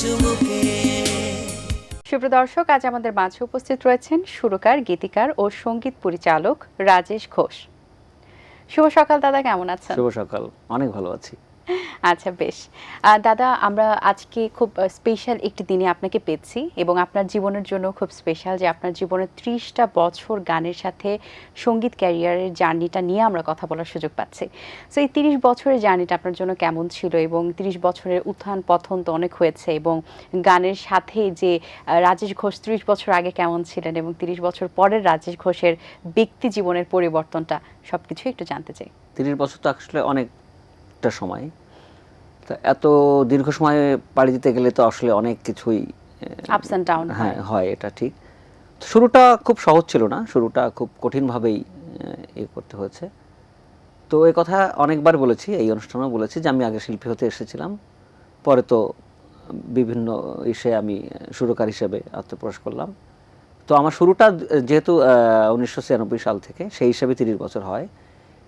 চুমুকে। সুপ্রদর্শক, আজ আমাদের মাঝে উপস্থিত রয়েছেন সুরকার, গীতিকার ও সঙ্গীত পরিচালক রাজেশ ঘোষ। শুভ সকাল দাদা, কেমন আছেন? শুভ সকাল, অনেক ভালো আছি। আচ্ছা, বেশ। দাদা, আমরা আজকে খুব স্পেশাল একটি দিনে আপনাকে পেয়েছি এবং আপনার জীবনের জন্য খুব স্পেশাল যে আপনার জীবনের 30টা বছর গানের সাথে সঙ্গীত ক্যারিয়ারের জার্নিটা নিয়ে আমরা কথা বলার সুযোগ পাচ্ছি। সো এই 30 বছরের জার্নিটা আপনার জন্য কেমন ছিল এবং 30 বছরের উত্থান পতন তো অনেক হয়েছে, এবং গানের সাথে যে রাজেশ ঘোষ 30 বছর আগে কেমন ছিলেন এবং 30 বছর পরের রাজেশ ঘোষের ব্যক্তি জীবনের পরিবর্তনটা সবকিছু একটু জানতে চাই। 30 বছর তো আসলে অনেকটা সময়, তা এত দীর্ঘ সময় পাড়ি দিতে গেলে তো আসলে অনেক কিছুই আপস অ্যান্ড ডাউন হয়, এটা ঠিক। শুরুটা খুব সহজ ছিল না, শুরুটা খুব কঠিনভাবেই করতে হয়েছে। তো এই কথা অনেকবার বলেছি, এই অনুষ্ঠানেও বলেছি যে আমি আগে শিল্পী হতে এসেছিলাম, পরে তো বিভিন্ন আমি সুরকার হিসেবে আত্মপ্রকাশ করলাম। তো আমার শুরুটা যেহেতু 1996 সাল থেকে, সেই হিসাবে 30 বছর হয়।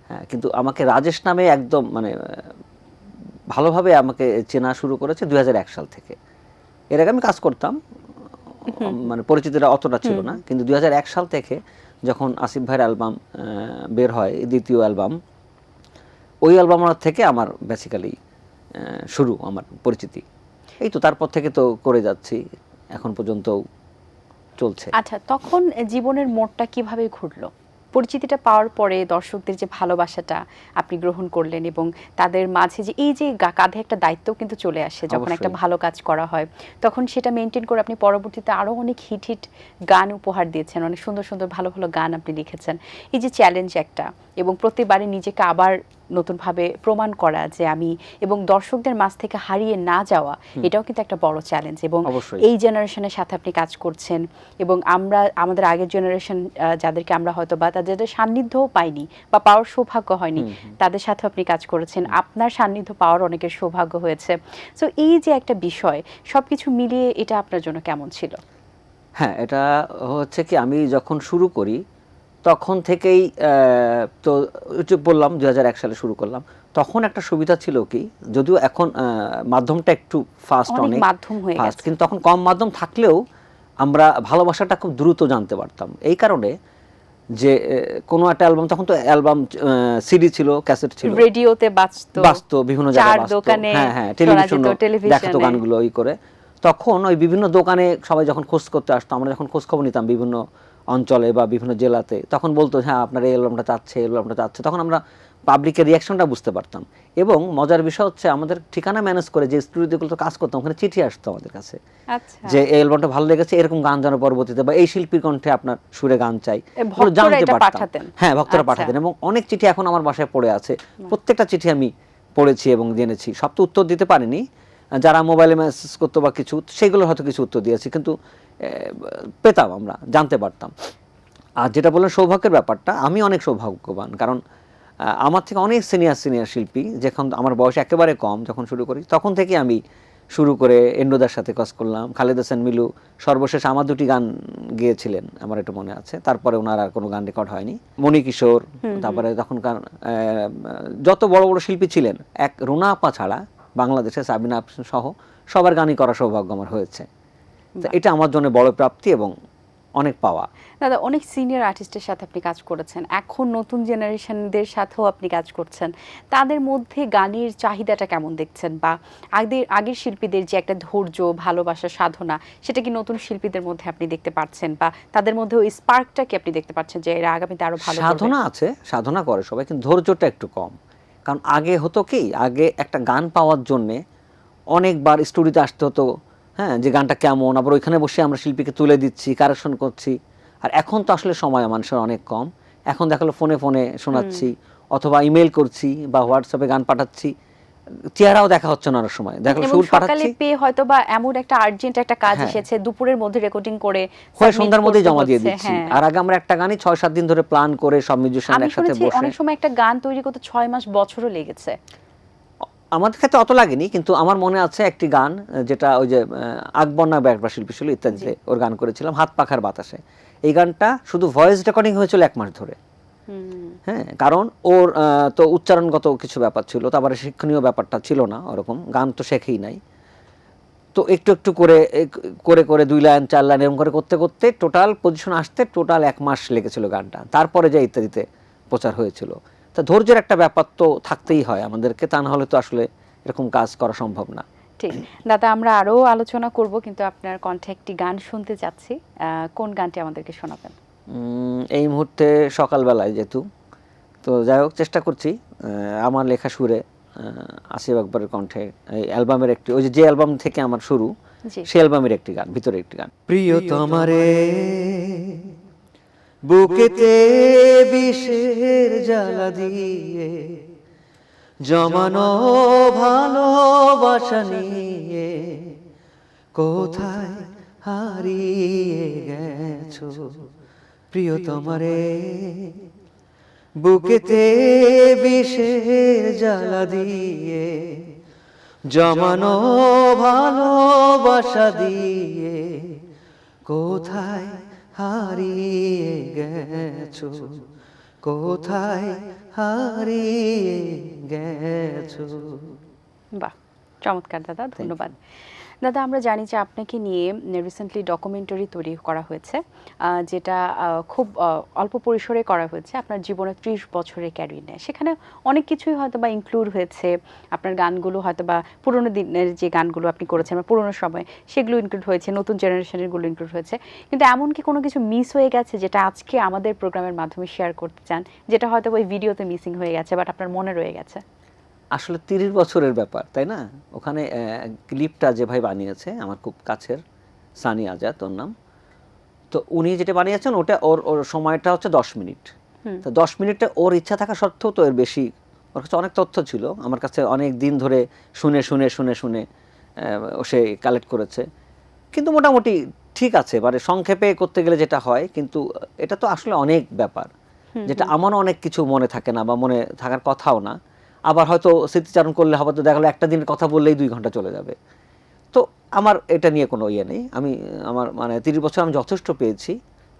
হ্যাঁ, কিন্তু আমাকে রাজেশ নামে একদম ভালোভাবে আমাকে চেনা শুরু করেছে 2001 সাল থেকে। এর আগে আমি কাজ করতাম, পরিচিতিটা অতটা ছিল না, কিন্তু 2001 সাল থেকে যখন আসিফ ভাইয়ের অ্যালবাম বের হয়, দ্বিতীয় অ্যালবাম, ওই অ্যালবাম থেকে আমার বেসিক্যালি শুরু আমার পরিচিতি। এই তো তারপর থেকে তো করে যাচ্ছি, এখন পর্যন্ত চলছে। আচ্ছা, তখন জীবনের মোড়টা কিভাবে ঘুরলো? পরিচিতিটা পাওয়ার পরে দর্শকদের যে ভালোবাসাটা আপনি গ্রহণ করলেন এবং তাদের মাঝে যে এই যে কাঁধে একটা দায়িত্ব কিন্তু চলে আসে যখন একটা ভালো কাজ করা হয়, তখন সেটা মেনটেন করে আপনি পরবর্তীতে আরো অনেক হিট গান উপহার দিয়েছেন, অনেক সুন্দর সুন্দর ভালো ভালো গান আপনি লিখেছেন। এই যে চ্যালেঞ্জ একটা, এবং প্রত্যেকবারে নিজেকে আবার নতুনভাবে প্রমাণ করা যে আমি, এবং দর্শকদের মাঝ থেকে হারিয়ে না যাওয়া, এটাও কিন্তু একটা বড় চ্যালেঞ্জ। এবং এই জেনারেশনের সাথে আপনি কাজ করছেন, এবং আমাদের আগের জেনারেশন যাদেরকে আমরা হয়তো বা যাদের সান্নিধ্যও পাইনি বা পাওয়ার সৌভাগ্য হয়নি, তাদের সাথে আপনি কাজ করেছেন, আপনার সান্নিধ্য পাওয়ার অনেকের সৌভাগ্য হয়েছে। সো এই যে একটা বিষয়, সবকিছু মিলিয়ে এটা আপনার জন্য কেমন ছিল? হ্যাঁ, এটা হচ্ছে কি, আমি যখন শুরু করি তখন থেকেই তো বললাম 2001 সালে শুরু করলাম। তখন একটা সুবিধা ছিল কি, যদিও এখন মাধ্যমটা একটু ফাস্ট, অনেক মাধ্যম হয়ে গেছে, কিন্তু তখন কম মাধ্যম থাকলেও আমরা ভালোবাসাটা খুব দ্রুত জানতে পারতাম। এই কারণে যে কোনো একটা অ্যালবাম, তখন তো অ্যালবাম সিডি ছিল, ক্যাসেট ছিল, রেডিওতে বাজতো, বিভিন্ন জায়গায় বাজতো, হ্যাঁ, টেলিভিশনে দেখাতো গানগুলো করে। তখন ওই বিভিন্ন দোকানে সবাই যখন খোঁজ করতে আসতো, আমরা যখন খোঁজ খবর নিতাম বিভিন্ন অঞ্চলে বা বিভিন্ন জেলাতে, তখন বলতো হ্যাঁ আপনার এই অ্যালবামটা চাচ্ছে, এই অ্যালবামটা চাচ্ছে। তখন আমরা পাবলিকের রিয়াকশনটা বুঝতে পারতাম। এবং মজার বিষয় হচ্ছে, আমাদের ঠিকানা ম্যানেজ করে যে স্টুডিওগুলোতে কাজ করতাম, ওখানে চিঠি আসতো আমাদের কাছে যে এই অ্যালবামটা ভালো লেগেছে, এরকম গান যেন পরবর্তীতে, বা এই শিল্পীর কণ্ঠে আপনার সুরে গান চাই, জানতে পারতাম। হ্যাঁ, ভক্তরা পাঠাতেন, এবং অনেক চিঠি এখন আমার বাসায় পড়ে আছে। প্রত্যেকটা চিঠি আমি পড়েছি এবং জেনেছি। সব তো উত্তর দিতে পারিনি, যারা মোবাইলে মেসেজ করতো বা কিছু, সেগুলো হয়তো কিছু উত্তর দিয়েছি, কিন্তু পেতাম, আমরা জানতে পারতাম। আর যেটা বললেন সৌভাগ্যের ব্যাপারটা, আমি অনেক সৌভাগ্যবান, কারণ আমার থেকে অনেক সিনিয়র শিল্পী, যখন আমার বয়স একেবারে কম, যখন শুরু করি তখন থেকে আমি শুরু করে এন্ডোদার সাথে কাজ করলাম। খালেদ হোসেন মিলু সর্বশেষ আমার 2টি গান গেয়েছিলেন, আমার এটা মনে আছে। তারপরে ওনার আর কোনো গান রেকর্ড হয়নি। মণি কিশোর, তারপরে তখনকার যত বড় বড় শিল্পী ছিলেন, এক রুনা আপা ছাড়া বাংলাদেশে সাবিনা সহ সবার গানই করা সৌভাগ্য আমার হয়েছে। তো এটা আমার জন্য বড় প্রাপ্তি এবং অনেক পাওয়া। দাদা, অনেক সিনিয়র আর্টিস্টের সাথে আপনি কাজ করেছেন, এখন নতুন জেনারেশনদের সাথেও আপনি কাজ করছেন। তাদের মধ্যে গানের চাহিদাটা কেমন দেখছেন, বা আগের শিল্পীদের যে একটা ধৈর্য, ভালোবাসা, সাধনা, সেটা কি নতুন শিল্পীদের মধ্যে আপনি দেখতে পাচ্ছেন, বা তাদের মধ্যে ওই স্পার্কটা কি আপনি দেখতে পাচ্ছেন যে এরা আগামীতে আরো ভালো করবে? সাধনা আছে, সাধনা করে সবাই, কিন্তু ধৈর্যটা একটু কম। কারণ আগে হতো কি, আগে একটা গান পাওয়ার জন্যে অনেকবার স্টুডিওতে আসতে হতো, হ্যাঁ, যে গানটা কেমন, আবার ওইখানে বসে আমরা শিল্পীকে তুলে দিচ্ছি, কারেকশন করছি। আর এখন তো আসলে সময় মানুষের অনেক কম। এখন দেখালো ফোনে শোনাচ্ছি, অথবা ইমেল করছি বা হোয়াটসঅ্যাপে গান পাঠাচ্ছি, চেহারাও দেখা হচ্ছে না অনেক সময়। দেখলো সুর পাঠাচ্ছি, পেয়ে হয়তো বা এমন একটা আর্জেন্ট একটা কাজ এসেছে, দুপুরের মধ্যে রেকর্ডিং করে হয় সন্ধ্যার মধ্যে জমা দিয়ে দিচ্ছি। আর আগে আমরা একটা গানই 6-7 দিন ধরে প্ল্যান করে সব মিউজিশিয়ান একসাথে বসে, অনেক সময় একটা গান তৈরি করতে 6 মাস বছরও লেগেছে। আমাদের ক্ষেত্রে অত লাগেনি, কিন্তু আমার মনে আছে একটি গান, যেটা ওই যে আকবর না ব্যাকবা শিল্পী ছিল ইত্যাদিতে ওর গান করেছিলাম, হাত পাখার বাতাসে। এই গানটা শুধু ভয়েস রেকর্ডিং হয়েছিল 1 মাস ধরে। হ্যাঁ, কারণ ওর তো উচ্চারণগত কিছু ব্যাপার ছিল, তারপরে শিক্ষণীয় ব্যাপারটা ছিল না ওরকম, গান তো শেখেই নাই। তো একটু একটু করে করে করে 2 লাইন 4 লাইন এরকম করে করতে করতে টোটাল পজিশন আসতে টোটাল 1 মাস লেগেছিল গানটা, তারপরে যে ইত্যাদিতে প্রচার হয়েছিল। তা ধৈর্যের একটা ব্যাপার তো থাকতেই হয় আমাদেরকে, তা না হলে তো আসলে এরকম কাজ করা সম্ভব না। ঠিক দাদা, আমরা আরো আলোচনা করব, কিন্তু আপনার কণ্ঠে একটি গান শুনতে যাচ্ছি। কোন গানটি আমাদেরকে শোনাবেন? এই মুহূর্তে সকালবেলায় যেহেতু, তো যাই হোক চেষ্টা করছি আমার লেখা সুরে আসিফ আকবরের কণ্ঠে এই অ্যালবামের একটি, ওই যে অ্যালবাম থেকে আমার শুরু, সেই অ্যালবামের একটি গান, ভিতরে একটি গান। প্রিয় তোমারে বুকেতে বিষের জ্বালা দিয়ে জমানো ভালোবাসা নিয়ে কোথায় হারিয়ে গেছো প্রিয় তোমারে, বুকেতে বিষের জ্বালা দিয়ে জমানো ভালোবাসা দিয়ে কোথায় হারিয়ে গেছো, কোথায় হারিয়ে গেছো। বাহ, চমৎকার দাদা, ধন্যবাদ। দাদা, আমরা জানি যে আপনাকে নিয়ে রিসেন্টলি ডকুমেন্টারি তৈরি করা হয়েছে, যেটা খুব অল্প পরিসরে করা হয়েছে আপনার জীবনে 30 বছরের ক্যারিয়ার নিয়ে। সেখানে অনেক কিছুই হয়তো বা ইনক্লুড হয়েছে, আপনার গানগুলো হয়তো বা পুরোনো দিনের যে গানগুলো আপনি করেছেন বা পুরোনো সময় সেগুলো ইনক্লুড হয়েছে, নতুন জেনারেশনের গুলো ইনক্লুড হয়েছে, কিন্তু এমন কি কোনো কিছু মিস হয়ে গেছে যেটা আজকে আমাদের প্রোগ্রামের মাধ্যমে শেয়ার করতে চান, যেটা হয়তো ওই ভিডিওতে মিসিং হয়ে গেছে বাট আপনার মনে রয়ে গেছে? আসলে 30 বছরের ব্যাপার, তাই না? ওখানে ক্লিপটা যে ভাই বানিয়েছে আমার খুব কাছের, সানি আজাদ ওর নাম, তো উনি যেটা বানিয়েছেন ওটা ওর সময়টা হচ্ছে 10 মিনিট। তো 10 মিনিটে ওর ইচ্ছা থাকা সত্ত্বেও তো এর বেশি, ওর কাছে অনেক তথ্য ছিল, আমার কাছে অনেক দিন ধরে শুনে শুনে শুনে শুনে সে কালেক্ট করেছে, কিন্তু মোটামুটি ঠিক আছে, মানে সংক্ষেপে করতে গেলে যেটা হয়, কিন্তু এটা তো আসলে অনেক ব্যাপার, যেটা আমারও অনেক কিছু মনে থাকে না বা মনে থাকার কথাও না। আবার হয়তো স্মৃতিচারণ করলে হবে তো দেখা গেলো একটা দিনের কথা বললেই 2 ঘন্টা চলে যাবে। তো আমার এটা নিয়ে কোনো ইয়ে নেই, আমি আমার মানে 30 বছর আমি যথেষ্ট পেয়েছি,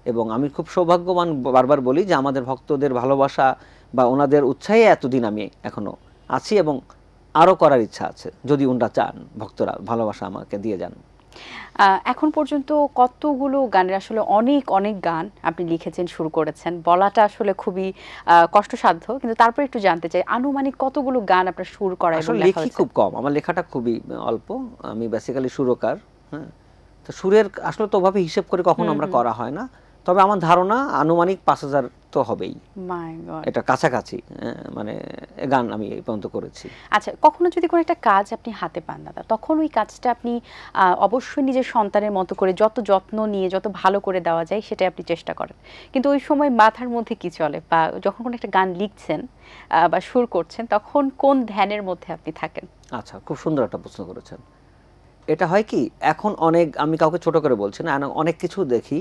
এবং আমি খুব সৌভাগ্যবান, বারবার বলি যে আমাদের ভক্তদের ভালোবাসা বা ওনাদের উৎসাহে এতদিন আমি এখনো আছি, এবং আরও করার ইচ্ছা আছে যদি ওনারা চান, ভক্তরা ভালোবাসা আমাকে দিয়ে যান। এখন পর্যন্ত কতগুলো গানের, আসলে অনেক অনেক গান আপনি লিখেছেন, শুরু করেছেন, বলাটা আসলে খুবই কষ্টসাধ্য, কিন্তু তারপর একটু জানতে চাই আনুমানিক কতগুলো গান আপনার সুর করা এবং লেখা হয়েছে? খুব কম, আমার লেখাটা খুবই অল্প, আমি বেসিক্যালি সুরকার। হ্যাঁ, তো সুরের আসলে তো ওভাবে হিসেব করে কখনো আমরা করা হয় না, তবে আমার ধারণা আনুমানিক 5000 তো হবেই, এটা কাছাকাছি, মানে গান আমি এই পর্যন্ত করেছি। আচ্ছা, কখনো যদি কোনো একটা কাজ আপনি হাতে পান দাদা, তখন ওই কাজটা আপনি অবশ্যই নিজের সন্তানের মতো করে যত যত্ন নিয়ে যত ভালো করে দেওয়া যায় সেটাই আপনি চেষ্টা করেন, কিন্তু ওই সময় মাথার মধ্যে কি চলে, বা যখন কোনো একটা গান লিখছেন বা সুর করছেন তখন কোন ধ্যানের মধ্যে আপনি থাকেন? আচ্ছা, খুব সুন্দর একটা প্রশ্ন করেছেন। এটা হয় কি, এখন অনেক, আমি কাউকে ছোট করে বলছি না, অনেক কিছু দেখি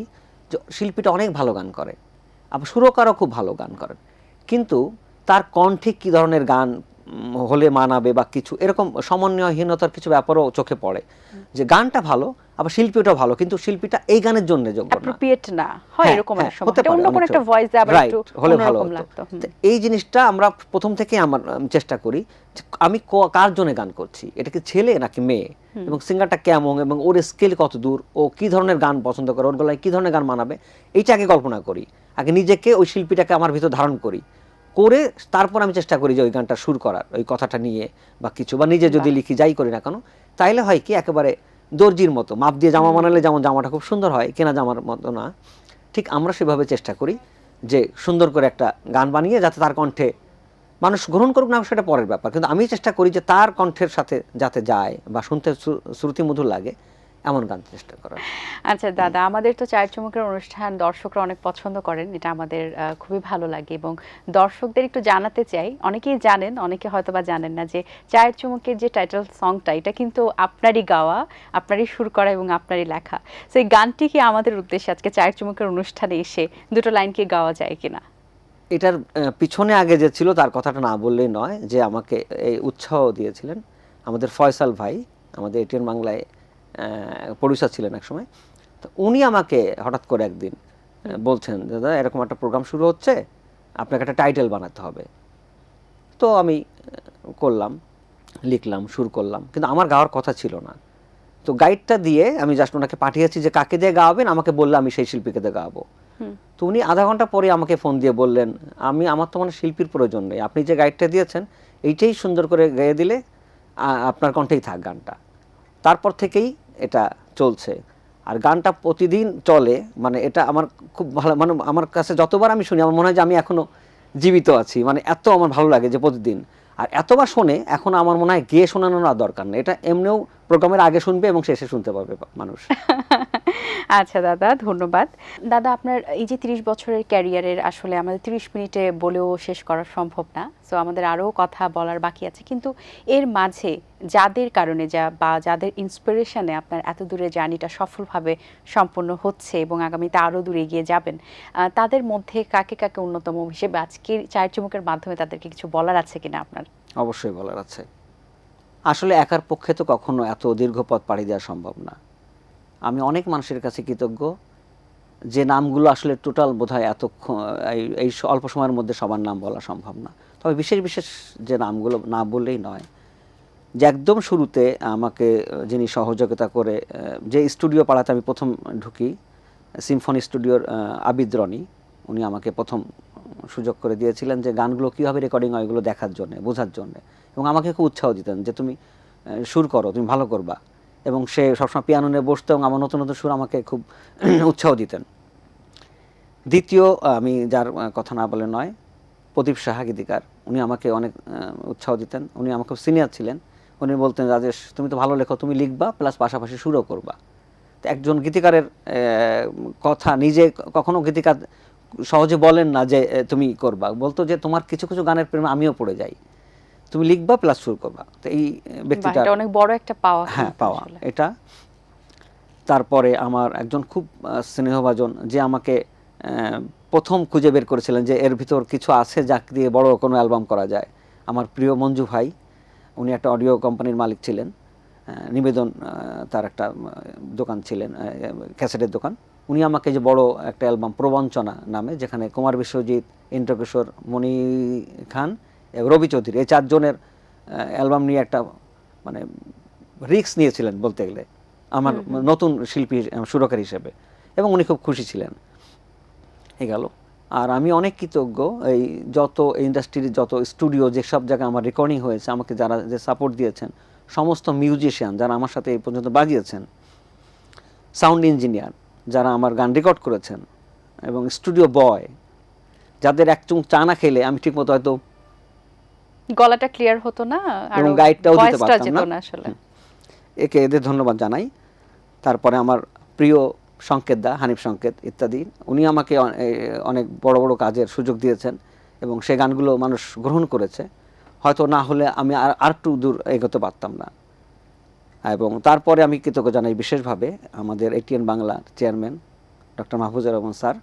যে শিল্পীটা অনেক ভালো গান করে, আবার সুরকারও খুব ভালো গান করেন, কিন্তু তার কণ্ঠে কী ধরনের গান হলে মানাবে বা কিছু এরকম সমন্বয়হীনতার কিছু ব্যাপারও চোখে পড়ে, যে গানটা ভালো আবার শিল্পীটাও ভালো, কিন্তু শিল্পীটা এই গানের জন্য যোগ্য না, অ্যাপ্রোপ্রিয়েট না হয়, এরকম অনেক সময় এটা অন্য কোন একটা ভয়েস দিয়ে আবার একটু হলে ভালো লাগতো। এই জিনিসটা আমরা প্রথম থেকে আমার চেষ্টা করি যে আমি কার জন্য গান করছি, এটা কি ছেলে নাকি মেয়ে, এবং সিঙ্গারটা কেমন এবং ওর স্কেল কত দূর, ও কি ধরনের গান পছন্দ করে, ওর গলায় কি ধরনের গান মানাবে, এইটা আগে কল্পনা করি, আগে নিজেকে ওই শিল্পীটাকে আমার ভিতর ধারণ করি, করে তারপর আমি চেষ্টা করি যে ওই গানটা সুর করার, ওই কথাটা নিয়ে বা কিছু, বা নিজে যদি লিখি যাই করি না কেন, তাইলে হয় কি একেবারে দর্জির মতো মাপ দিয়ে জামা বানালে যেমন জামাটা খুব সুন্দর হয়, কেনা জামার মতো না, ঠিক আমরা সেভাবে চেষ্টা করি যে সুন্দর করে একটা গান বানিয়ে যাতে তার কণ্ঠে মানুষ গ্রহণ করুক না সেটা পরের ব্যাপার, কিন্তু আমি চেষ্টা করি যে তার কণ্ঠের সাথে যাতে যায় বা শুনতে শ্রুতিমধুর লাগে এমন গান চেষ্টা করার। আচ্ছা দাদা, আমাদের তো চায়ের চুমুকের অনুষ্ঠান দর্শকরা অনেক পছন্দ করেন, এটা আমাদের খুবই ভালো লাগে, এবং দর্শকদের একটু জানাতে চাই, অনেকেই জানেন অনেকে হয়তো বা জানেন না, যে চায়ের চুমুকের যে টাইটেল সংটা এটা কিন্তু আপনারই গাওয়া, আপনারই সুর করা এবং আপনারই লেখা। তো এই গানটি কি আমাদের উদ্দেশ্যে আজকে চায়ের চুমুকের অনুষ্ঠানে এসে দুটো লাইন কি গাওয়া যায় কিনা? এটার পিছনে আগে যে ছিল তার কথাটা না বললেই নয়, যে আমাকে এই উৎসাহ দিয়েছিলেন আমাদের ফয়সাল ভাই, আমাদের এটিএন বাংলায় প্রডিউসার ছিলেন এক সময়, তো উনি আমাকে হঠাৎ করে একদিন বলছেন, দাদা এরকম একটা প্রোগ্রাম শুরু হচ্ছে, আপনাকে একটা টাইটেল বানাতে হবে। তো আমি করলাম, লিখলাম, সুর করলাম, কিন্তু আমার গাওয়ার কথা ছিল না, তো গাইডটা দিয়ে আমি জাস্ট ওনাকে পাঠিয়েছি যে কাকে দিয়ে গাওয়াবেন, আমাকে বললে আমি সেই শিল্পীকে দিয়ে গাওয়াবো। তো উনি আধা ঘন্টা পরে আমাকে ফোন দিয়ে বললেন, আমার তো মানে শিল্পীর প্রয়োজন নেই, আপনি যে গাইডটা দিয়েছেন এইটাই সুন্দর করে গেয়ে দিলে আপনার কণ্ঠেই থাক গানটা। তারপর থেকেই এটা চলছে, আর গানটা প্রতিদিন চলে। মানে এটা আমার খুব ভালো, মানে আমার কাছে যতবার আমি শুনি আমার মনে হয় যে আমি এখনো জীবিত আছি, মানে এত আমার ভালো লাগে যে প্রতিদিন। আর এতবার শোনে এখন আমার মনে হয় গিয়ে শোনানোর আর দরকার নেই, এটা এমনিও প্রোগ্রামের আগে শুনবে এবং শেষে শুনতে পারবে মানুষ। আচ্ছা দাদা, ধন্যবাদ। দাদা, আপনার এই যে 30 বছরের ক্যারিয়ারের আসলে আমাদের 30 মিনিটে বলেও শেষ করা সম্ভব না, সো আমাদের আরও কথা বলার বাকি আছে। কিন্তু এর মাঝে যাদের কারণে বা যাদের ইন্সপিরেশনে আপনার এত দূরে জার্নিটা সফলভাবে সম্পন্ন হচ্ছে এবং আগামীতে আরও দূরে এগিয়ে যাবেন, তাদের মধ্যে কাকে কাকে অন্যতম হিসেবে আজকের চায়ের চুমুকের মাধ্যমে তাদেরকে কিছু বলার আছে কিনা আপনার? অবশ্যই বলার আছে। আসলে একার পক্ষে তো কখনো এত দীর্ঘ পথ পাড়ি দেওয়া সম্ভব না। আমি অনেক মানুষের কাছে কৃতজ্ঞ যে নামগুলো আসলে টোটাল বোধহয় এই অল্প সময়ের মধ্যে সবার নাম বলা সম্ভব না। তবে বিশেষ বিশেষ যে নামগুলো না বললেই নয়, যে একদম শুরুতে আমাকে যিনি সহযোগিতা করে, যে স্টুডিও পাড়াতে আমি প্রথম ঢুকি, সিম্ফনি স্টুডিওর আবিদ রনি, উনি আমাকে প্রথম সুযোগ করে দিয়েছিলেন যে গানগুলো কীভাবে রেকর্ডিং হয় এগুলো দেখার জন্যে, বোঝার জন্যে, এবং আমাকে খুব উৎসাহ দিতেন যে তুমি সুর করো, তুমি ভালো করবা। এবং সে সবসময় পিয়ানো নিয়ে বসতো এবং আমার নতুন নতুন সুর আমাকে খুব উৎসাহ দিতেন। দ্বিতীয়, আমি যার কথা না বলে নয়, প্রদীপ সাহা গীতিকার, উনি আমাকে অনেক উৎসাহ দিতেন। উনি আমাকে খুব সিনিয়র ছিলেন। উনি বলতেন, রাজেশ তুমি তো ভালো লেখো, তুমি লিখবা প্লাস পাশাপাশি সুরও করবা। তো একজন গীতিকারের কথা নিজে কখনো গীতিকার সহজে বলেন না যে তুমি করবা, বলতো যে তোমার কিছু কিছু গানের প্রেমে আমিও পড়ে যাই, তুমি লিখবা প্লাস সুর করবা। তো এই ব্যক্তিটা অনেক বড় একটা পাওয়া। হ্যাঁ, পাওয়া এটা। তারপরে আমার একজন খুব স্নেহভাজন, যে আমাকে প্রথম খুঁজে বের করেছিলেন যে এর ভিতর কিছু আছে যা দিয়ে বড় কোনো অ্যালবাম করা যায়, আমার প্রিয় মঞ্জু ভাই। উনি একটা অডিও কোম্পানির মালিক ছিলেন, নিবেদন তার একটা দোকান ছিলেন, ক্যাসেটের দোকান। উনি আমাকে যে বড় একটা অ্যালবাম প্রবঞ্চনা নামে, যেখানে কুমার বিশ্বজিৎ, ইন্দ্রকিশোর, মণি খান এবং রবি চৌধুরী, এই চারজনের অ্যালবাম নিয়ে একটা মানে রিস্ক নিয়েছিলেন বলতে গেলে আমার নতুন শিল্পী সুরকার হিসেবে, এবং উনি খুব খুশি ছিলেন। এ গেল। আর আমি অনেক কৃতজ্ঞ এই যত ইন্ডাস্ট্রির যত স্টুডিও, যেসব জায়গায় আমার রেকর্ডিং হয়েছে, আমাকে যারা যে সাপোর্ট দিয়েছেন, সমস্ত মিউজিশিয়ান যারা আমার সাথে এই পর্যন্ত বাজিয়েছেন, সাউন্ড ইঞ্জিনিয়ার যারা আমার গান রেকর্ড করেছেন, এবং স্টুডিও বয় যাদের এক চুমুক চা না খেলে আমি ঠিকমতো হয়তো গলাটা ক্লিয়ার হতো না আর গাইডটাও দিতে পারতাম না আসলে, এদের ধন্যবাদ জানাই। তারপরে আমার প্রিয় সংকেত দা, হানিফ সংকেত ইত্যাদি, উনি আমাকে অনেক বড় বড় কাজের সুযোগ দিয়েছেন এবং সে গানগুলো মানুষ গ্রহণ করেছে। হয়তো না হলে আমি আর একটু দূর এগোতে পারতাম না। এবং তারপরে আমি কৃতজ্ঞ জানাই বিশেষভাবে আমাদের এটিএন বাংলার chairman doctor Mahfuzur Rahman sir.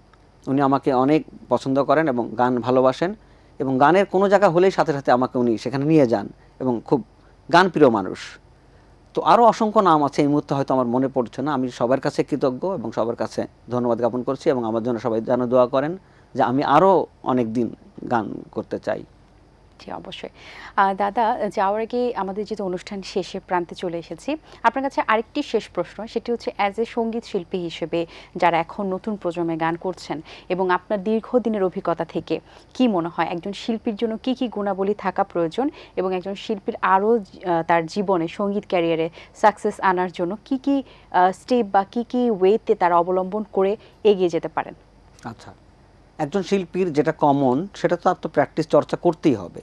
উনি আমাকে অনেক পছন্দ করেন এবং গান ভালোবাসেন, এবং গানের কোনো জায়গা হলেই সাথে সাথে আমাকে উনি সেখানে নিয়ে যান, এবং খুব গানপ্রিয় মানুষ। তো আরও অসংখ্য নাম আছে, এই মুহূর্তে হয়তো আমার মনে পড়ছে না। আমি সবার কাছে কৃতজ্ঞ এবং সবার কাছে ধন্যবাদ জ্ঞাপন করছি, এবং আমার জন্য সবাই যেন দোয়া করেন যে আমি আরও অনেক দিন গান করতে চাই। জি, অবশ্যই। দাদা, যাওয়ার আগে আমাদের যেহেতু অনুষ্ঠান শেষে প্রান্তে চলে এসেছি, আপনার কাছে আরেকটি শেষ প্রশ্ন, সেটি হচ্ছে অ্যাজ এ সঙ্গীত শিল্পী হিসেবে যারা এখন নতুন প্রজন্মে গান করছেন, এবং আপনার দীর্ঘদিনের অভিজ্ঞতা থেকে কি মনে হয় একজন শিল্পীর জন্য কি কি গুণাবলী থাকা প্রয়োজন, এবং একজন শিল্পীর আরও তার জীবনে সঙ্গীত ক্যারিয়ারে সাকসেস আনার জন্য কি কি স্টেপ বা কি কি ওয়েতে তারা অবলম্বন করে এগিয়ে যেতে পারেন? আচ্ছা, একজন শিল্পীর যেটা কমন, সেটা তো তার প্র্যাকটিস চর্চা করতেই হবে,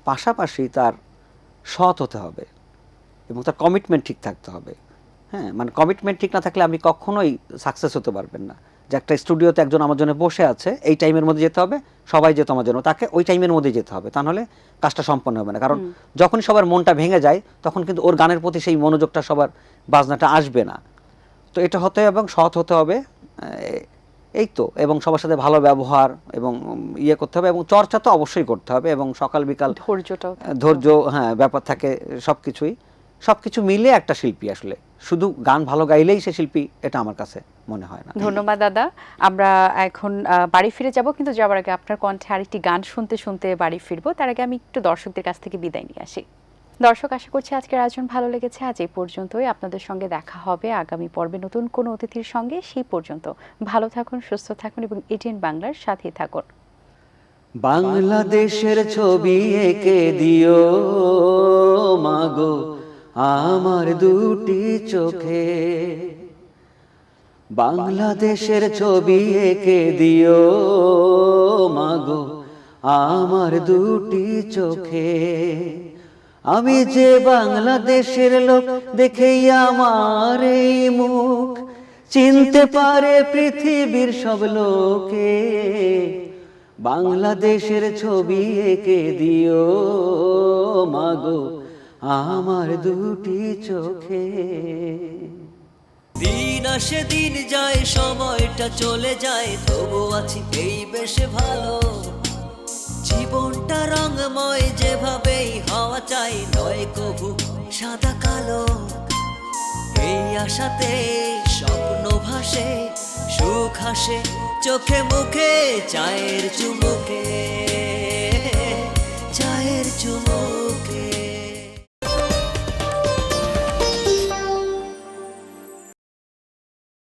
পাশাপাশি তার সৎ হতে হবে এবং তার কমিটমেন্ট ঠিক থাকতে হবে। হ্যাঁ, মানে কমিটমেন্ট ঠিক না থাকলে আপনি কখনোই সাকসেস হতে পারবেন না। যে একটা স্টুডিওতে একজন আমার জন্য বসে আছে, এই টাইমের মধ্যে যেতে হবে, সবাই যেত আমার জন্য, তাকে ওই টাইমের মধ্যেই যেতে হবে, তা নাহলে কাজটা সম্পন্ন হবে না। কারণ যখনই সবার মনটা ভেঙে যায়, তখন কিন্তু ওর গানের প্রতি সেই মনোযোগটা, সবার বাজনাটা আসবে না। তো এটা হতে হবে এবং সৎ হতে হবে, এই তো। এবং সবার সাথে ভালো ব্যবহার এবং করতে হবে, এবং চর্চা তো অবশ্যই করতে হবে, এবং সকাল বিকাল ধৈর্য, হ্যাঁ, ব্যাপার থাকে। সবকিছু মিলে একটা শিল্পী আসলে শুধু গান ভালো গাইলেই সে শিল্পী, এটা আমার কাছে মনে হয় না। ধন্যবাদ দাদা। আমরা এখন বাড়ি ফিরে যাব, কিন্তু যাওয়ার আগে আপনার কণ্ঠে আরেকটি গান শুনতে শুনতে বাড়ি ফিরবো। তার আগে আমি একটু দর্শকদের কাছ থেকে বিদায় নিয়ে আসি। দর্শক, আশা করছি আজকের আয়োজন ভালো লেগেছে। আজ এই পর্যন্তই। আপনাদের সঙ্গে দেখা হবে আগামী পর্বে নতুন কোনো অতিথির সঙ্গে। সেই পর্যন্ত ভালো থাকুন, সুস্থ থাকুন এবং এটিএন বাংলার সাথেই থাকুন। বাংলাদেশের ছবি এঁকে দিও মাগো আমার দুটি চোখে, বাংলাদেশের ছবি এঁকে দিও মাগো আমার দুটি চোখে। আমি যে বাংলাদেশের লোক দেখেই আমার এই মুখ চিনতে পারে পৃথিবীর সব লোকে। বাংলাদেশের ছবি এঁকে দিও মাগো আমার দুটি চোখে। দিন আসে দিন যায়, সময়টা চলে যায়, তবু আছি এই বেশ ভালো। জীবনটা রঙময়, যেভাবেই হওয়া চাই, নয় কভু সাদা কালো। এই আশাতে স্বপ্ন ভাসে, সুখ হাসে চোখে মুখে, চায়ের চুমুকে।